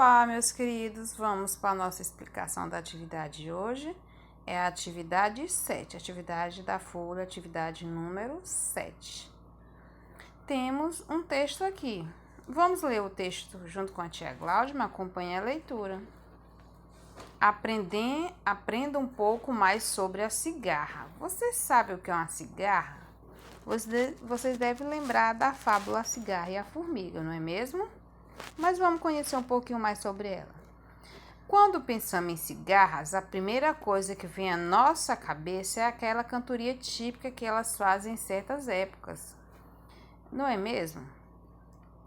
Olá, meus queridos, vamos para a nossa explicação da atividade de hoje. É a atividade 7, atividade da folha, atividade número 7. Temos um texto aqui. Vamos ler o texto junto com a tia Cláudia, me acompanhe a leitura. Aprenda um pouco mais sobre a cigarra. Você sabe o que é uma cigarra? Vocês devem lembrar da fábula A Cigarra e a Formiga, não é mesmo? Mas vamos conhecer um pouquinho mais sobre ela. Quando pensamos em cigarras, a primeira coisa que vem à nossa cabeça é aquela cantoria típica que elas fazem em certas épocas. Não é mesmo?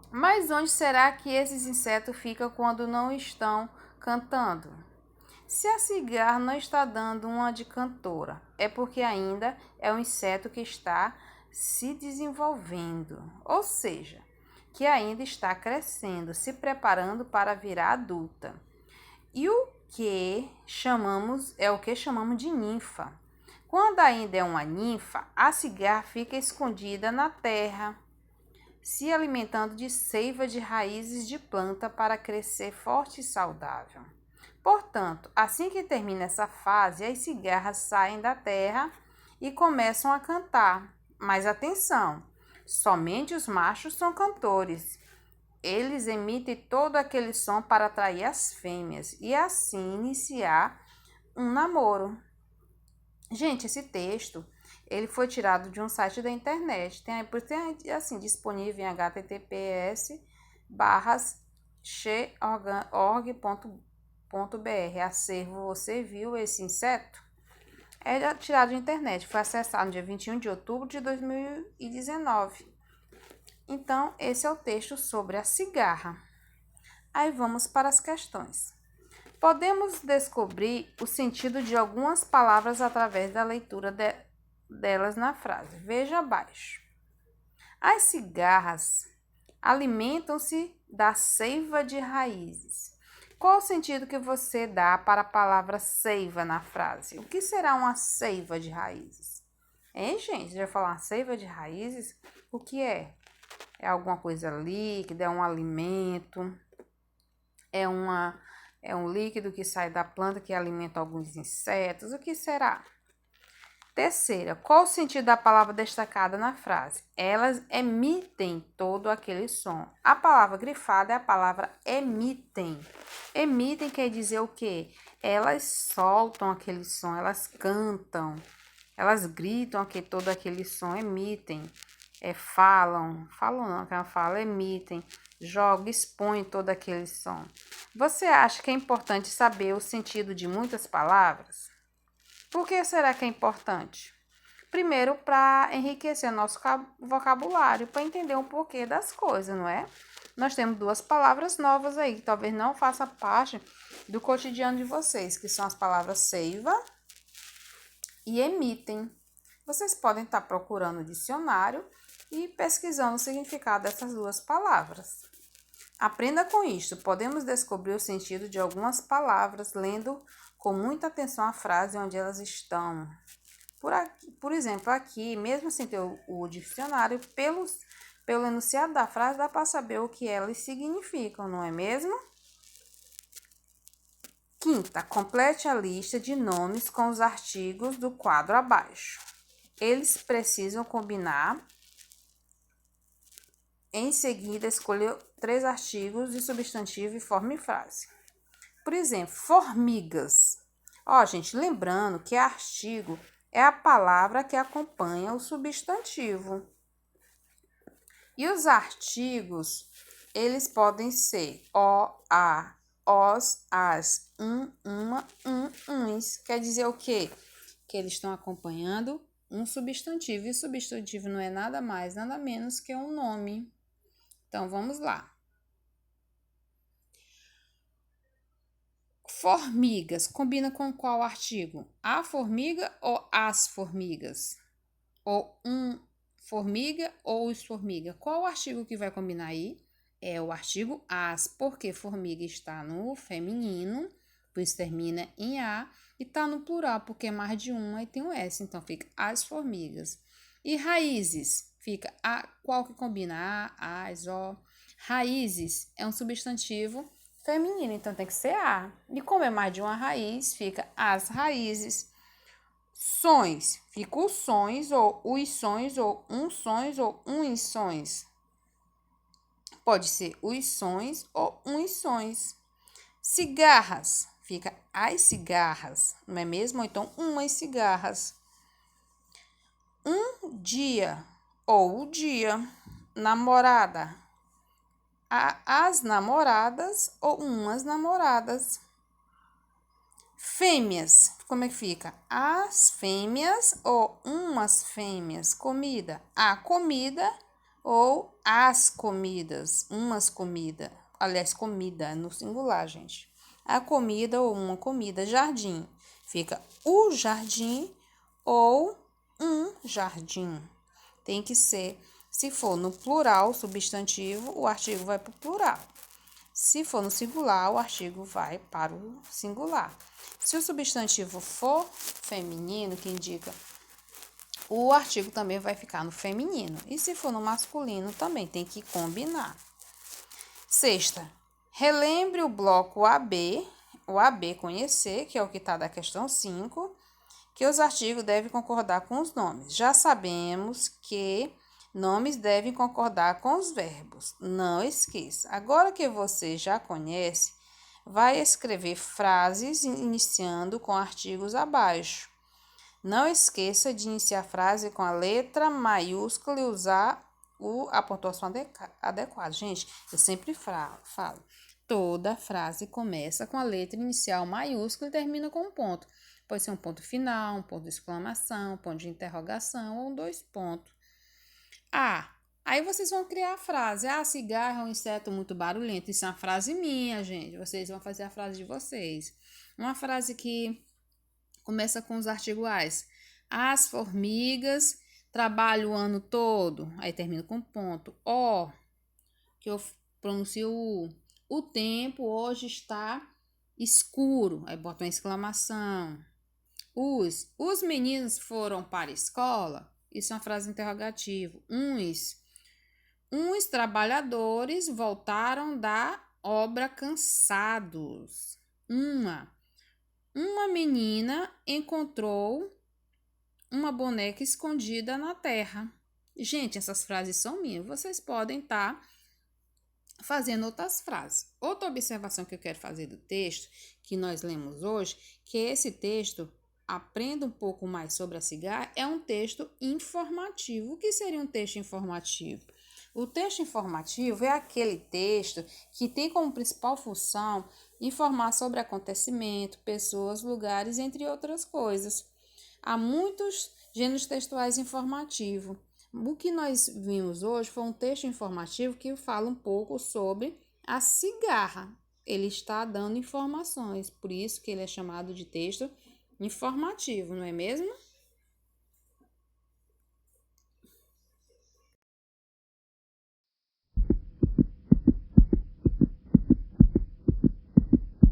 Mas onde será que esses insetos ficam quando não estão cantando? Se a cigarra não está dando uma de cantora, é porque ainda é um inseto que está se desenvolvendo, ou seja, que ainda está crescendo, se preparando para virar adulta. E o que chamamos de ninfa. Quando ainda é uma ninfa, a cigarra fica escondida na terra, se alimentando de seiva de raízes de planta para crescer forte e saudável. Portanto, assim que termina essa fase, as cigarras saem da terra e começam a cantar. Mas atenção! Somente os machos são cantores. Eles emitem todo aquele som para atrair as fêmeas e assim iniciar um namoro. Gente, esse texto ele foi tirado de um site da internet. Tem assim disponível em https://che.org.br. Acervo, você viu esse inseto? É tirado da internet. Foi acessado no dia 21 de outubro de 2019. Então, esse é o texto sobre a cigarra. Aí vamos para as questões. Podemos descobrir o sentido de algumas palavras através da leitura delas na frase. Veja abaixo. As cigarras alimentam-se da seiva de raízes. Qual o sentido que você dá para a palavra seiva na frase? O que será uma seiva de raízes? Hein, gente? Já falou uma seiva de raízes? O que é? É alguma coisa líquida, é um alimento, é um líquido que sai da planta que alimenta alguns insetos. O que será? Terceira, qual o sentido da palavra destacada na frase? Elas emitem todo aquele som. A palavra grifada é a palavra emitem. Emitem quer dizer o quê? Elas soltam aquele som, elas cantam, elas gritam todo aquele som, emitem. Falam não, que ela fala, emitem, jogam, expõem todo aquele som. Você acha que é importante saber o sentido de muitas palavras? Por que será que é importante? Primeiro, para enriquecer nosso vocabulário, para entender um porquê das coisas, não é? Nós temos duas palavras novas aí, que talvez não façam parte do cotidiano de vocês, que são as palavras seiva e emitem. Vocês podem estar procurando o dicionário e pesquisando o significado dessas duas palavras. Aprenda com isto. Podemos descobrir o sentido de algumas palavras lendo com muita atenção a frase onde elas estão. Por exemplo, aqui, mesmo sem ter o dicionário, pelo enunciado da frase, dá para saber o que elas significam, não é mesmo? Quinta, complete a lista de nomes com os artigos do quadro abaixo. Eles precisam combinar. Em seguida, escolha 3 artigos de substantivo e forme frase. Por exemplo, formigas. Gente, lembrando que artigo é a palavra que acompanha o substantivo. E os artigos, eles podem ser o, a, os, as, uma, uns. Quer dizer o quê? Que eles estão acompanhando um substantivo. E o substantivo não é nada mais, nada menos que um nome. Então, vamos lá. Formigas, combina com qual artigo? A formiga ou as formigas? Ou formiga ou os formiga? Qual o artigo que vai combinar aí? É o artigo as, porque formiga está no feminino, por isso termina em a, e está no plural, porque é mais de uma e tem um S, então fica as formigas. E raízes, fica qual que combina? A, as, o. Raízes é um substantivo feminino, então tem que ser a. E como é mais de uma raiz, fica as raízes. Sons, fica os sons, ou os sons, ou uns sons. Pode ser os sons ou uns sons. Cigarras, fica as cigarras, não é mesmo? Ou então umas cigarras. Um dia ou o dia. Namorada, as namoradas ou umas namoradas. Fêmeas, como é que fica? As fêmeas ou umas fêmeas. Comida, a comida ou as comidas, umas comida. Aliás, comida no singular, gente. A comida ou uma comida. Jardim, fica o jardim ou um jardim. Tem que ser, se for no plural, substantivo, o artigo vai para o plural. Se for no singular, o artigo vai para o singular. Se o substantivo for feminino, que indica, o artigo também vai ficar no feminino. E se for no masculino, também tem que combinar. Sexta, relembre o bloco AB, o AB conhecer, que é o que está da questão 5, que os artigos devem concordar com os nomes. Já sabemos que nomes devem concordar com os verbos. Não esqueça. Agora que você já conhece, vai escrever frases iniciando com artigos abaixo. Não esqueça de iniciar a frase com a letra maiúscula e usar a pontuação adequada. Gente, eu sempre falo. Toda frase começa com a letra inicial maiúscula e termina com um ponto. Pode ser um ponto final, um ponto de exclamação, um ponto de interrogação ou 2 pontos. Aí vocês vão criar a frase. Cigarro é um inseto muito barulhento. Isso é uma frase minha, gente. Vocês vão fazer a frase de vocês. Uma frase que começa com os artiguais. As formigas trabalham o ano todo. Aí termina com ponto. Que eu pronuncio o tempo hoje está escuro. Aí bota uma exclamação. Os meninos foram para a escola. Isso é uma frase interrogativa. Uns trabalhadores voltaram da obra cansados. Uma menina encontrou uma boneca escondida na terra. Gente, essas frases são minhas. Vocês podem estar fazendo outras frases. Outra observação que eu quero fazer do texto que nós lemos hoje, que esse texto, aprenda um pouco mais sobre a cigarra, é um texto informativo. O que seria um texto informativo? O texto informativo é aquele texto que tem como principal função informar sobre acontecimento, pessoas, lugares, entre outras coisas. Há muitos gêneros textuais informativos. O que nós vimos hoje foi um texto informativo que fala um pouco sobre a cigarra. Ele está dando informações, por isso que ele é chamado de texto informativo, não é mesmo?